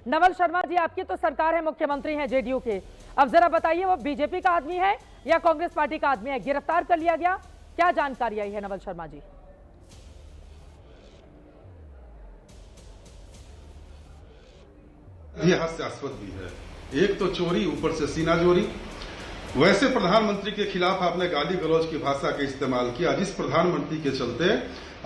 नवल शर्मा जी, आपकी तो सरकार है, मुख्यमंत्री हैं जेडीयू के, अब जरा बताइए वो बीजेपी का आदमी है या कांग्रेस पार्टी का आदमी है? गिरफ्तार कर लिया गया, क्या जानकारी आई है नवल शर्मा जी? हास्यास्पद भी है। एक तो चोरी, ऊपर से सीना जोरी। वैसे प्रधानमंत्री के खिलाफ आपने गाली गलौज की भाषा का इस्तेमाल किया, जिस प्रधानमंत्री के चलते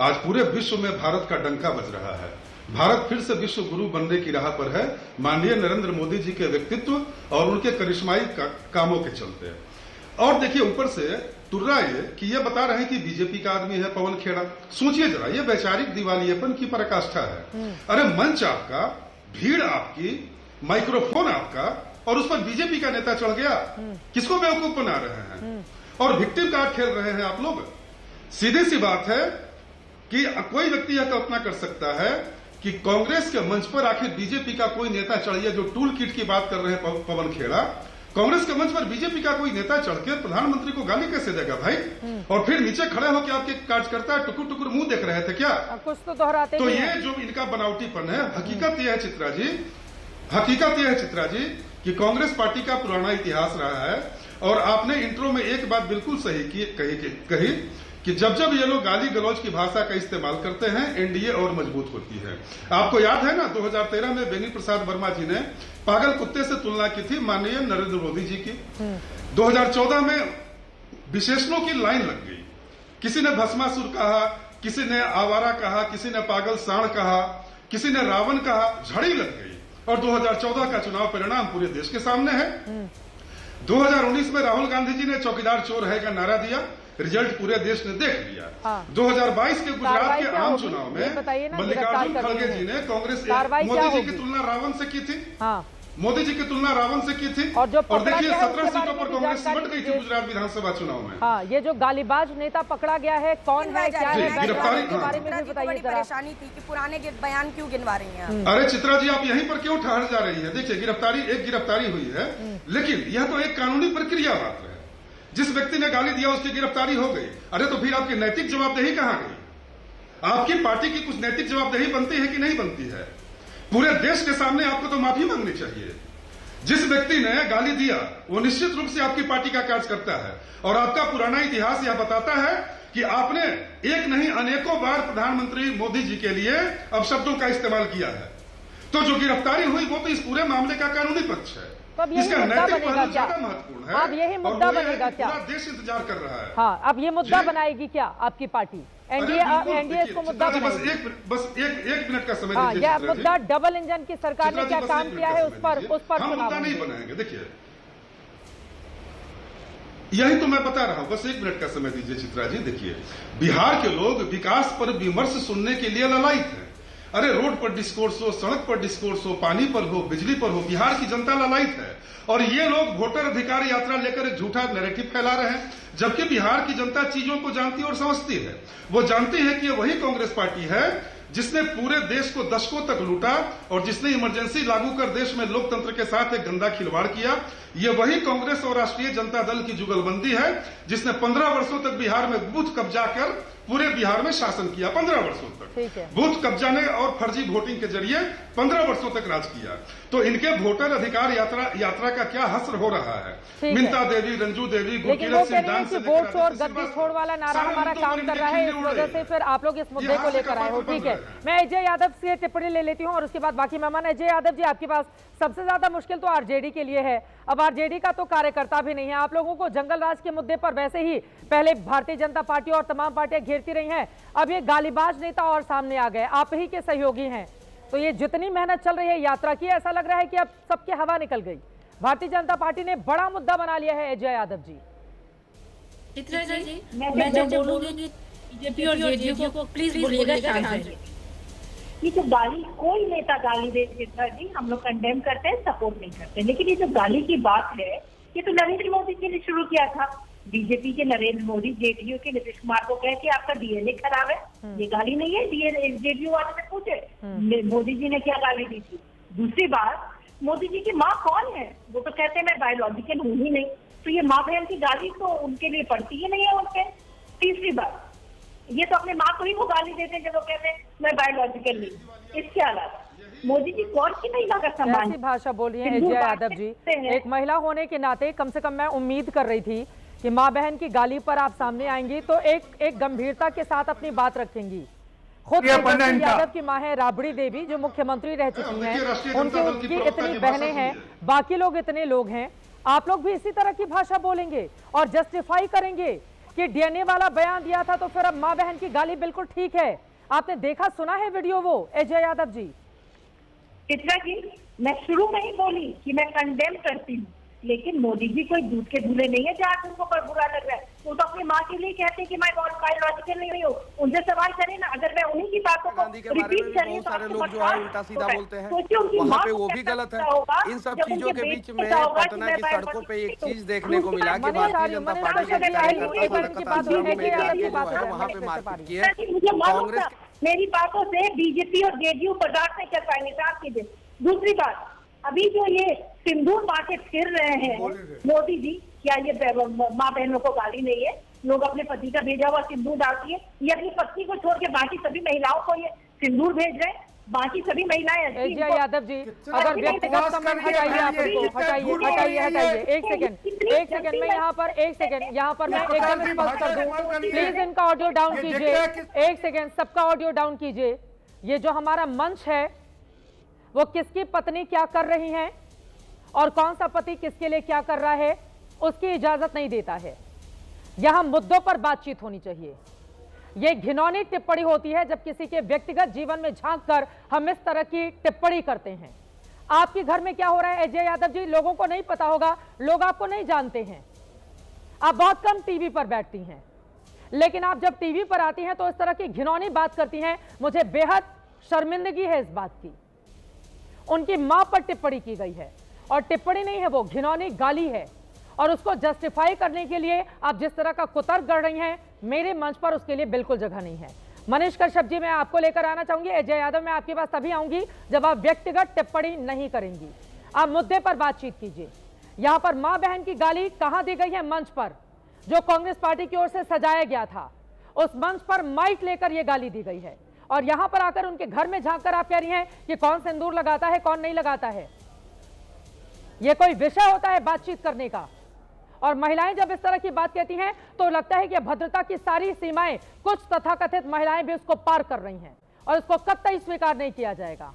आज पूरे विश्व में भारत का डंका बज रहा है। भारत फिर से विश्व गुरु बनने की राह पर है, माननीय नरेंद्र मोदी जी के व्यक्तित्व और उनके करिश्माई कामों के चलते। और देखिए ऊपर से तुर्रा ये कि ये बता रहे हैं कि बीजेपी का आदमी है पवन खेड़ा। सोचिए जरा, ये वैचारिक दिवालियेपन की पराकाष्ठा है। अरे मंच आपका, भीड़ आपकी, माइक्रोफोन आपका, और उस पर बीजेपी का नेता चढ़ गया। किसको बेवकूफ बना रहे हैं और विक्टिम कार्ड खेल रहे हैं आप लोग। सीधी सी बात है कि कोई व्यक्ति यह कल्पना कर सकता है कि कांग्रेस के मंच पर आखिर बीजेपी का कोई नेता चढ़िए, जो टूल किट की बात कर रहे हैं पवन खेड़ा, कांग्रेस के मंच पर बीजेपी का कोई नेता चढ़कर प्रधानमंत्री को गाली कैसे देगा भाई? और फिर नीचे खड़े होकर आपके कार्यकर्ता टुकुर टुकुर मुंह देख रहे थे क्या? कुछ तो दोहराते तो ये जो इनका बनावटीपन है, हकीकत यह है चित्रा जी, हकीकत यह है चित्रा जी कि कांग्रेस पार्टी का पुराना इतिहास रहा है। और आपने इंट्रो में एक बात बिल्कुल सही कही कि जब जब ये लोग गाली गलौज की भाषा का इस्तेमाल करते हैं, एनडीए और मजबूत होती है। आपको याद है ना, 2013 में बेनी प्रसाद वर्मा जी ने पागल कुत्ते से तुलना की थी माननीय नरेंद्र मोदी जी की। 2014 में विशेषणों की लाइन लग गई। किसी ने भस्मासुर कहा, किसी ने आवारा कहा, किसी ने पागल सांड कहा, किसी ने रावण कहा, झड़ी लग गई। और 2014 का चुनाव परिणाम पूरे देश के सामने है। 2019 में राहुल गांधी जी ने चौकीदार चोर है का नारा दिया, रिजल्ट पूरे देश ने देख लिया। 2022 के गुजरात के आम चुनाव में मल्लिकार्जुन खड़गे जी ने कांग्रेस मोदी जी की तुलना रावण से की थी। मोदी जी की तुलना रावण से की थी। और देखिए 17 सीटों पर कांग्रेस सिमट गई थी गुजरात विधानसभा चुनाव में। हाँ, ये जो गालीबाज नेता पकड़ा गया है, कौन है, क्या है, गिरफ्तारी के बारे में भी बताइए जरा। परेशानी थी कि पुराने बयान क्यों गिनवा रही हैं? अरे चित्रा जी, आप यहीं पर क्यों ठहर जा रही है? देखिए गिरफ्तारी हुई है, लेकिन यह तो एक कानूनी प्रक्रिया मात्र है। जिस व्यक्ति ने गाली दिया उसकी गिरफ्तारी हो गई। अरे तो फिर आपकी नैतिक जवाबदेही कहां गई? आपकी पार्टी की कुछ नैतिक जवाबदेही बनती है कि नहीं बनती है? पूरे देश के सामने आपको तो माफी मांगनी चाहिए। जिस व्यक्ति ने गाली दिया वो निश्चित रूप से आपकी पार्टी का कार्यकर्ता है। और आपका पुराना इतिहास यह बताता है कि आपने एक नहीं अनेकों बार प्रधानमंत्री मोदी जी के लिए अपशब्दों का इस्तेमाल किया है। तो जो गिरफ्तारी हुई वो तो इस पूरे मामले का कानूनी पक्ष है। इसका नैतिक पहलू ज्यादा महत्वपूर्ण है। अब यही मुद्दा बनेगा क्या? पूरा देश इंतजार कर रहा है। हाँ, अब ये मुद्दा बनाएगी क्या आपकी पार्टी? एनडीए इसको मुद्दा बनाएगी। बस एक मिनट का समय दीजिए। यह मुद्दा डबल इंजन की सरकार ने क्या काम किया है उस पर मुद्दा नहीं बनाएंगे। देखिए यही तो मैं बता रहा हूं, बस एक मिनट का समय दीजिए चित्रा जी। देखिए बिहार के लोग विकास पर विमर्श सुनने के लिए ललायित हैं। अरे रोड पर डिस्कोर्स हो, सड़क पर डिस्कोर्स हो, पानी पर हो, बिजली पर हो, बिहार की जनता ललायित है। और ये लोग वोटर अधिकार यात्रा लेकर एक झूठा नैरेटिव फैला रहे हैं, जबकि बिहार की जनता चीजों को जानती और समझती है। वो जानती है कि ये वही कांग्रेस पार्टी है जिसने पूरे देश को दशकों तक लूटा और जिसने इमरजेंसी लागू कर देश में लोकतंत्र के साथ एक गंदा खिलवाड़ किया। ये वही कांग्रेस और राष्ट्रीय जनता दल की जुगलबंदी है जिसने 15 वर्षों तक बिहार में बूथ कब्जा कर पूरे बिहार में शासन किया। 15 वर्षों तक बूथ कब्जा ने और फर्जी वोटिंग के जरिए 15 वर्षों तक राज किया। तो इनके वोटर अधिकार यात्रा का क्या हसर हो रहा है? मिंता देवी, रंजू देवी, गुरकीरत सिंह दान से वोट छोड़ गद्दी छोड़ वाला नारा हमारा काम कर रहा है, इस वजह से फिर आप लोग इस मुद्दे को लेकर आए हो। ठीक है, मैं अजय यादव से टिप्पणी ले लेती हूँ और उसके बाद बाकी मेहमान। अजय यादव जी, आपके पास सबसे ज्यादा मुश्किल तो आरजेडी के लिए है। अब आरजेडी का तो कार्यकर्ता भी नहीं है। आप लोगों को जंगल राज के मुद्दे पर वैसे ही पहले भारतीय जनता पार्टी और तमाम पार्टियां घेरती रही हैं, अब ये गालीबाज नेता और सामने आ गए, आप ही के सहयोगी हैं। तो ये जितनी मेहनत चल रही है यात्रा की, ऐसा लग रहा है कि अब सबकी हवा निकल गई। भारतीय जनता पार्टी ने बड़ा मुद्दा बना लिया है। अजय यादव जी, चित्रा जी, मैं जब बोलूंगी बीजेपी और जेडीयू को प्लीज बोलिएगा। ये जो गाली, कोई नेता गाली दे चित्रा जी, हम लोग कंडेम करते हैं, सपोर्ट नहीं करते। लेकिन ये जो गाली की बात है, ये तो नरेंद्र मोदी जी ने शुरू किया था। बीजेपी के नरेंद्र मोदी जेडीयू के नीतीश कुमार को कहे कि आपका डीएनए खराब है, ये गाली नहीं है। जेडीयू वाले से पूछे मोदी जी ने क्या गाली दी थी। दूसरी बात, मोदी जी की माँ कौन है? वो तो कहते हैं मैं बायोलॉजिकल हूँ ही नहीं, तो ये माँ बहन की गाली तो उनके लिए पड़ती ही नहीं है उनके। तीसरी बात, ये तो अपने माँ को ही वो गाली देते हैं जब वो कहते हैं मैं बायोलॉजिकल नहीं। इसके अलावा मोदी जी कौन सी महिला का सम्मान? कैसी भाषा बोल रही हैं सिंदूर एजे बांटते यादव जी? हैं। एक महिला होने के नाते कम से कम मैं उम्मीद कर रही थी कि माँ बहन की गाली पर आप सामने आएंगी तो एक गंभीरता के साथ अपनी बात रखेंगी। खुद तेजस्वी यादव की मां है राबड़ी देवी, जो मुख्यमंत्री रह चुकी हैं, उनकी इतनी बहनें हैं, बाकी लोग इतने लोग हैं, आप लोग भी इसी तरह की भाषा बोलेंगे और जस्टिफाई करेंगे कि डीएनए वाला बयान दिया था तो फिर अब माँ बहन की गाली बिल्कुल ठीक है। आपने देखा सुना है वीडियो वो अजय यादव जी? चित्रा जी, मैं शुरू में ही बोली कि मैं कंडेम करती हूँ, लेकिन मोदी जी कोई दूध के धुले नहीं है जहाँ तुमको पर बुरा लग रहा है। वो तो अपनी माँ के लिए कहते हैं कि मैं बायोलॉजिकल नहीं हूँ। उनसे सवाल करें ना, अगर मैं उन्हीं की बातों को रिपीट करें तो सारे लोग जो है उल्टा सीधा बोलते हैं, सोचिए वहाँ पे वो भी गलत है। इन सब चीजों के बीच में पटना की सड़कों पे एक चीज देखने को मिला कि भारतीय जनता पार्टी के कार्यकर्ता वहाँ पे मारपीट की है। कांग्रेस मेरी बातों से बीजेपी और जेडीयू बर्दाश्त नहीं कर पाएंगे। साफ कीजिए। दूसरी बात, अभी जो ये सिंदूर बांटे फिर रहे हैं मोदी जी, क्या ये माँ बहनों को गाली नहीं है? लोग अपने पति का भेजा हुआ सिंदूर डालती है, ये अपनी पत्नी को छोड़ के बाकी सभी महिलाओं को ये सिंदूर भेज रहे हैं। बाकी सभी महिलाएं अजय यादव जी, अगर व्यक्तिगत संबंध हटाइए, आपको हटाइए एक सेकंड मैं यहाँ पर मैं एकदम स्पष्ट कर दूं, प्लीज इनका ऑडियो डाउन कीजिए। एक सेकंड, सबका ऑडियो डाउन कीजिए। ये जो हमारा मंच है वो किसकी पत्नी क्या कर रही हैं और कौन सा पति किसके लिए क्या कर रहा है उसकी इजाजत नहीं देता है। यहां मुद्दों पर बातचीत होनी चाहिए। यह घिनौनी टिप्पणी होती है जब किसी के व्यक्तिगत जीवन में झांककर हम इस तरह की टिप्पणी करते हैं। आपके घर में क्या हो रहा है अजय यादव जी, लोगों को नहीं पता होगा, लोग आपको नहीं जानते हैं। आप बहुत कम टीवी पर बैठती हैं, लेकिन आप जब टीवी पर आती हैं तो इस तरह की घिनौनी बात करती हैं। मुझे बेहद शर्मिंदगी है इस बात की। उनकी मां पर टिप्पणी की गई है और टिप्पणी नहीं है, वो घिनौनी गाली है, और उसको जस्टिफाई करने के लिए आप जिस तरह का कुतर्क गढ़ रही हैं, मेरे मंच पर उसके लिए बिल्कुल जगह नहीं है। मनीष कश्यप जी, मैं आपको लेकर आना चाहूंगी। अजय यादव, मैं आपके पास तभी आऊंगी जब आप व्यक्तिगत टिप्पणी नहीं करेंगी, आप मुद्दे पर बातचीत कीजिए। यहां पर मां बहन की गाली कहां दी गई है? मंच पर, जो कांग्रेस पार्टी की ओर से सजाया गया था, उस मंच पर माइक लेकर यह गाली दी गई है, और यहां पर आकर उनके घर में झांककर आप कह रही हैं कि कौन सिंदूर लगाता है कौन नहीं लगाता है। यह कोई विषय होता है बातचीत करने का? और महिलाएं जब इस तरह की बात कहती हैं तो लगता है कि भद्रता की सारी सीमाएं कुछ तथाकथित महिलाएं भी उसको पार कर रही हैं, और उसको कतई स्वीकार नहीं किया जाएगा।